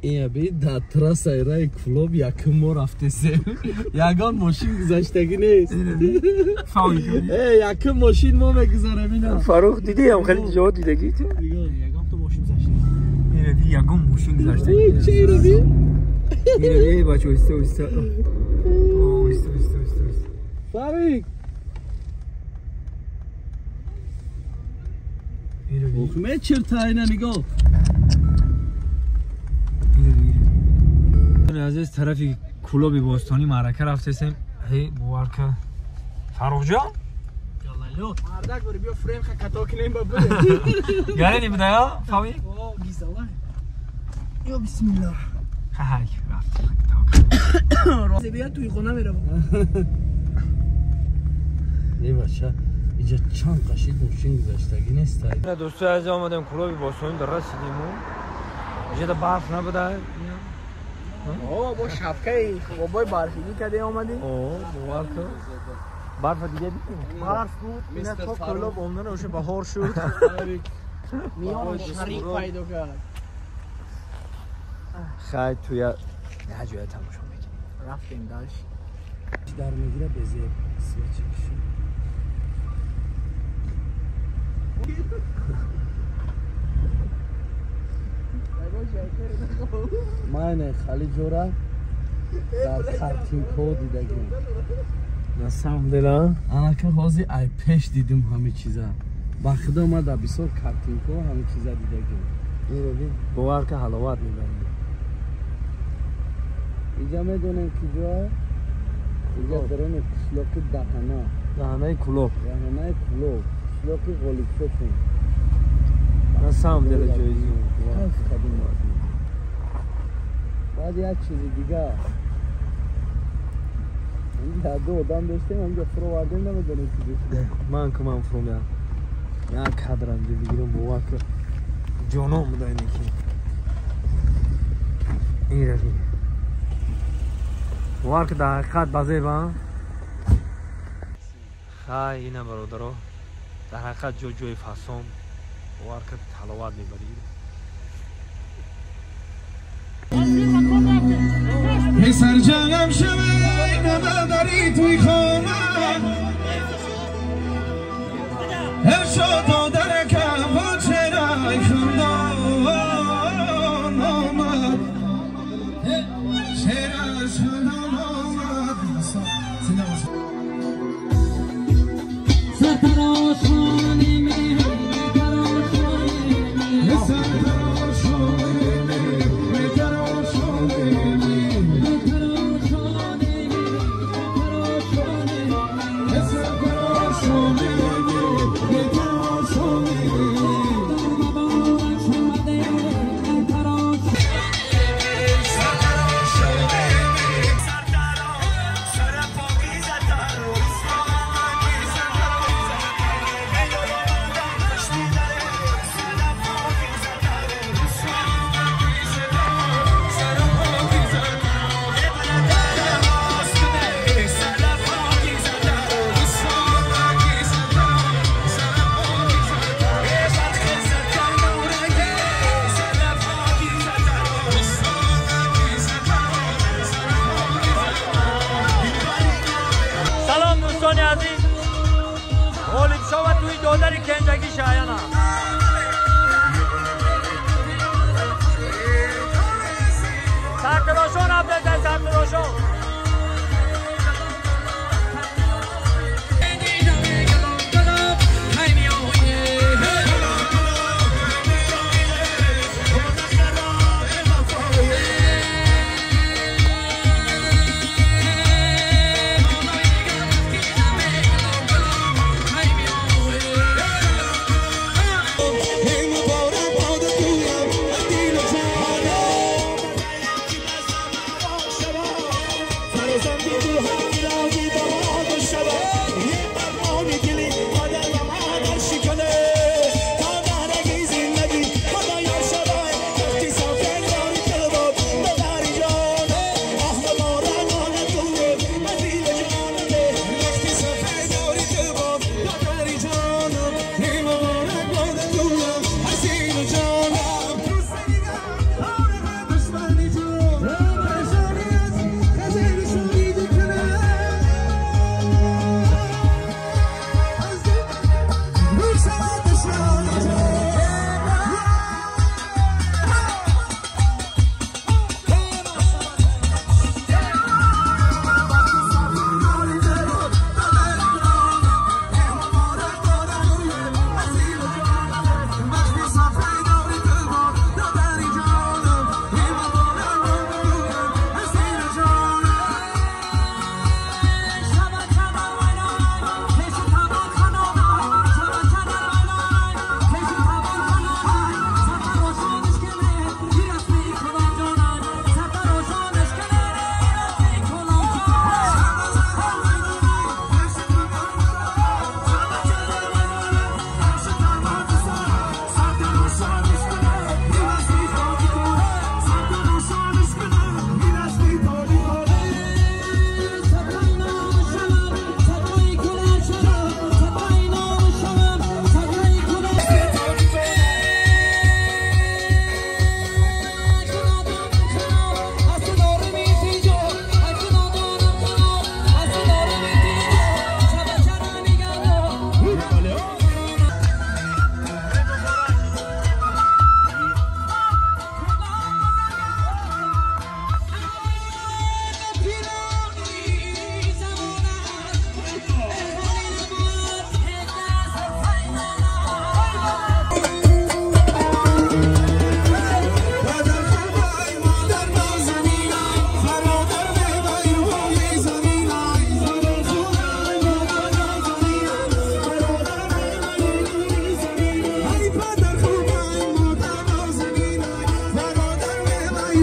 این بید در تراس ایرای کلوب یکم ما رفته سیم یکان ماشین گذاشتگی نیست یکم ماشین ما بگذارم اینا فاروق دیدی هم خیلی جا دیدگی تو؟ یکم تو ماشین گذاشته اینه بی یکم ماشین گذاشتگی چه ایره بی؟ اینه بی بچه اوسته اوسته فاروق حکمه چرتا اینا نگاه از طرفی کلوب باستانی معرکه رفتیم هی بوارکه فاروق جان یالا مردک بری بیا فریم خطا کنیم با بده یعنی نمیده یا فامی بیزاله یا بسم الله های رفتیم رازی بیا توی خونه میرم ای بچه اینجا چند قشید ماشین گذاشتگی نیست دوستو از آمدیم کلوب باستانی در رسیدیم اینجا در برف نبوده با شبکه خوابای برفیدی کده آمدیم بوارکه برف دیگه دیدیم برف بود اینه تا کلوب عمدن اوشه بهار شد میان شریک پیدا کرد خیلی توی یه جای تماشا میکنیم رفتیم داشت در میگیره بزیر سوچه کشیم من خالی جورا در کارتینکو دیدگیم نسام دلا انا که حاضی ای پیش دیدم همه چیزا با خدا ما در بسیار کارتینکو همه چیزا دیدگیم این ببین باور که حلاوت میبریم اینجا میدونم کجا اینجا درون کشلاک دهنه کلوب کشلاک غالیکشون نسام دلا جایزی بعد یک چیزی دیگه اینجا دو آدم داشتیم اینجا فرو واردیم نمیدونیم چی داشته من که من فرو میام یک کدرم بگیرم باور که جانم بوده اینی که این روی باور که در حقیقت بازه با خیلی اینه برادرها در حقیقت جوی فاسون باور که حلاوت میبرید پسر جانم شوی نبری توی خانه ارشاد در کفا چرای خندان آمد چرا شدان آمد سرتراشانی می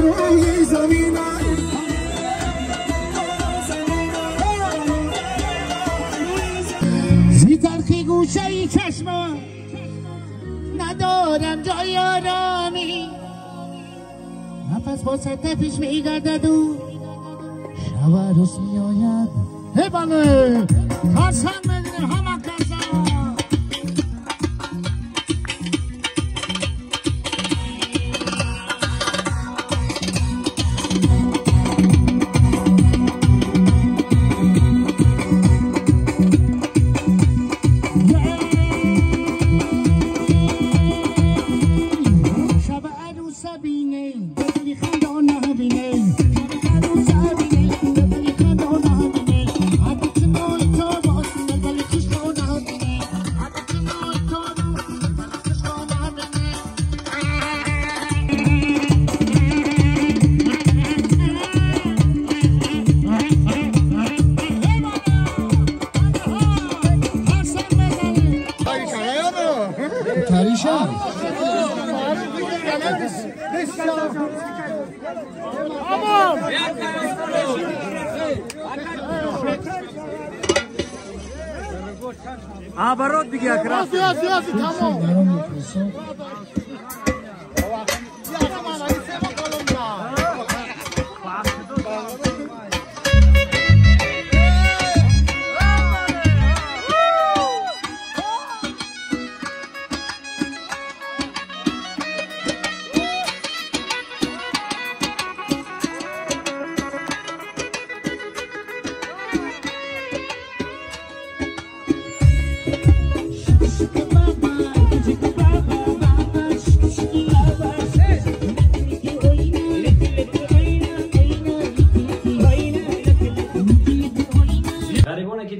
روی زمین زی تلخی گوشه چشم ندارم جای آرامی نفس با سطح پیش میگردد و شب عروس میآید هی بله قسم بگیریم همه قسم оборот беги окрас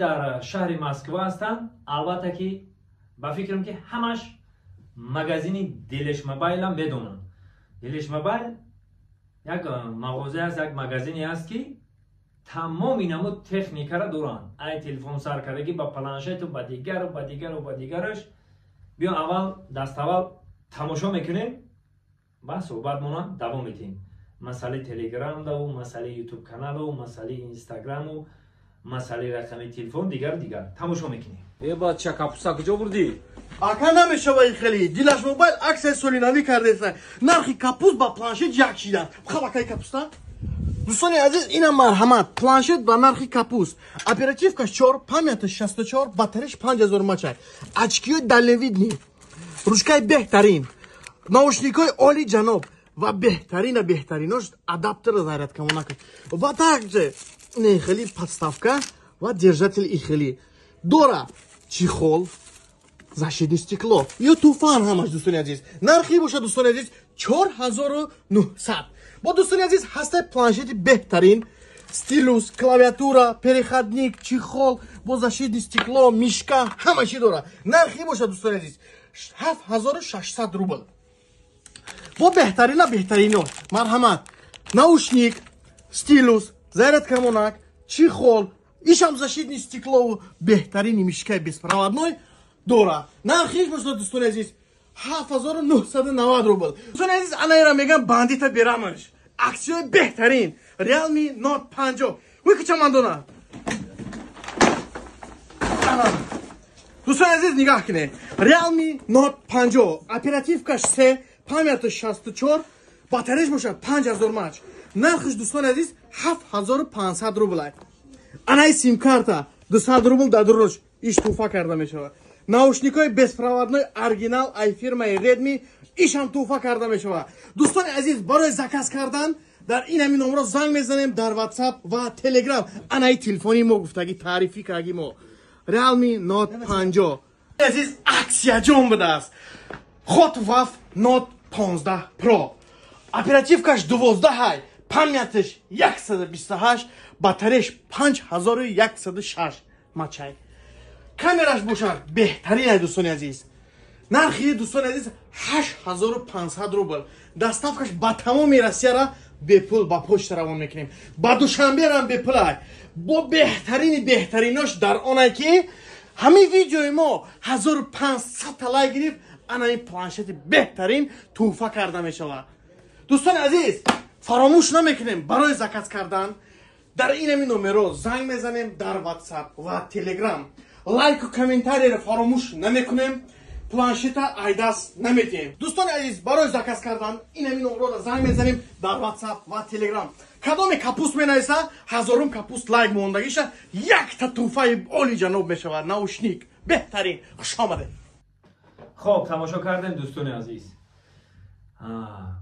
дар шаҳри Москва ҳастанд албатта ки ба фикрам ки ҳамаш магазини Delish Mobile медонанд. Delish Mobile як мағоза аст, як магазини аст ки тамоми намуд техникаро доранд. Ай телефон саркардагӣ ба планшету ба дигару ба дигару ба дигараш биё аввал даставвал тамошо мекунем ба суҳбатмон давом медиҳем. Масъалаи Telegram даву, масъалаи YouTube каналу, масъалаи Instagram مسئله رقمی تلفن دیگر تماشا میکنی. ای بچه کاپوستا کجا بردی؟ آکا نمیشه وای خیلی. Delish Mobile عکس سولیناوی کرده است. نرخ کاپوس با پلانشت یک شیدن. بخواه باکای کاپوستا. دوستان عزیز اینم مرحمت. پلانشت با نرخ کاپوس. اپراتیو کش 4 پامیت 64 باتریش 5000 ماچای. اچکیو دلنویدنی. روشکای بهترین. ناوشنیکای عالی جناب و بهتریناش آداپتر заряд کنونک. و также не خیلی подставка و держатель ихели. Дора чехол, защитное стекло. Ее туфан хамаш دوستان عزیز. نرخی باشه دوستان عزیز 4900. با دوستان عزیز هسته پلانشت بهترین стилус, клавиатура, переходник, чехол, با защитное стекло, мишка, همه چی داره. نرخی باشه دوستان عزیز 7600 روبل. با بهترینا مرحمت. наушник, стилус, заряд камонак, чехол, ишам защитное стекло, бехтарини мишкай беспроводной дора. Нархиш бошад دوستان عزیز 7990 روبل. دوستان عزیز анайра мегам бандита берамаш. аксиёи беҳтарин Realme Note 50. وی куча мандона. دوستان عزیز نگاه کنید. Realme Note 50. оперативкаш 3, памяташ 64, батареяш бошад 5000 мАч. нархиш دوستان عزیز 7500 روبل. анай сим карта 200 рубл дадурӯш иш туҳфа карда мешавад. наушникҳои беспроводной оригинал ай фирмаи Redmi ишам туҳфа карда мешавад. دوستان عزیز барои заказ кардан дар ин ҳамин номро занг мезанем дар WhatsApp ва Telegram. анай телефони мо гуфтагӣ таърифӣ каги мо Realme Note 50. عزیز аксия ҷон будааст. Hot Waf Note 15 Pro. оперативкаш 12 памяташ 128, батареяш 5106 мачай. камераш бошад беҳтарин دوستان عزیز. нархи دوستان عزیز 8500 рубл. доставкаш ба тамоми Россияра бепул ба почта равон мекунем. ба душанбе рам бепулай. бо беҳтаринош дар онай ки ҳамин видеои мо 1500 лайк гирифт. анай планшети беҳтарин туҳфа карда мешавад. دوستان عزیز фаромӯш намекунем барои заказ кардан дар инами номеро занг мезанем дар WhatsApp ва Telegram. Лайку комментариеро фаромӯш намекунем. Планшета айдаст намедиҳем. Дӯстони азиз, барои заказ кардан инами номеро занг мезанем дар WhatsApp ва Telegram. кадоме капуст менависа, ҳазорум капуст лайк мондагиша якта тӯҳфаи оли ҷаноб мешавад. Наушник беҳтарин. хушомадед. خب تماشا کردیم دوستان عزیز.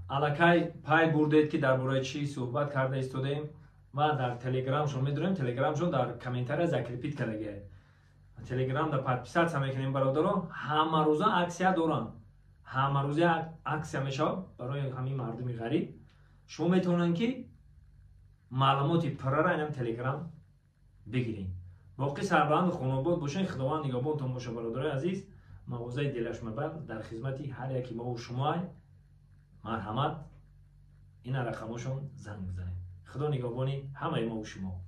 الکی پای بردید که درباره چی صحبت کرده استودیم و در تلگرام شما میدونیم تلگرام شما در کامنتار ذکر پید کلیه. تلگرام در پادپیسات سامی کنیم برادران همه روزا اکسیا دارن. همه روزا اکسیا میشه برای همین مردمی غریب. شما میتونن که معلوماتی پره را اینم تلگرام بگیرین. باقی سربلند خانواده باشین خداوند نگهبانتون باشه برادرای عزیز. مغازه دلش مبل در خدمتی هر یکی ما و شما مرحمت این رقمشون زنگ بزنید. خدا نگهبانی همه ما و شما.